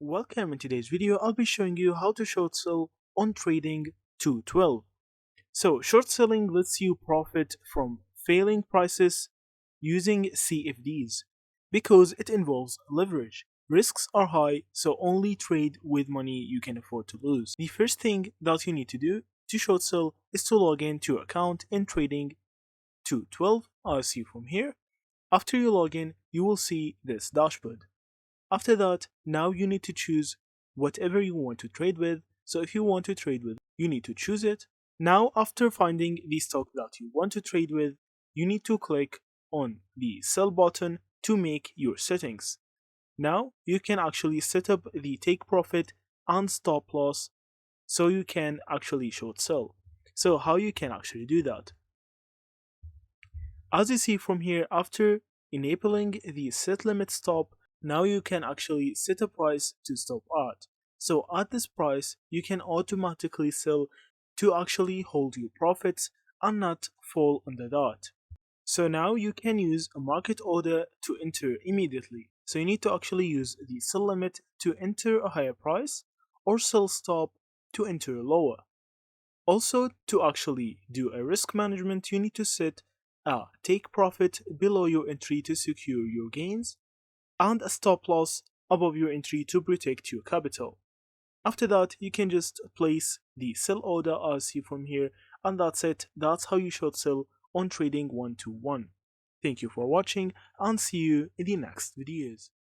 Welcome. In today's video, I'll be showing you how to short sell on trading 212. So short selling lets you profit from failing prices using CFDs because it involves leverage. Risks are high, so only trade with money you can afford to lose. The first thing that you need to do to short sell is to log in to your account in trading 212 as see from here. After you log in, you will see this dashboard. After that, now you need to choose whatever you want to trade with. So if you want to trade with, you need to choose it. Now, after finding the stock that you want to trade with, you need to click on the sell button to make your settings. Now, you can actually set up the take profit and stop loss so you can actually short sell. So how you can actually do that? As you see from here, after enabling the set limit stop, now you can actually set a price to stop at. So at this price, you can automatically sell to actually hold your profits and not fall under that. So now you can use a market order to enter immediately. So you need to actually use the sell limit to enter a higher price or sell stop to enter lower. Also, to actually do a risk management, you need to set a take profit below your entry to secure your gains and a stop loss above your entry to protect your capital. After that, you can just place the sell order as seen from here, and that's it. That's how you short sell on trading 121. Thank you for watching and see you in the next videos.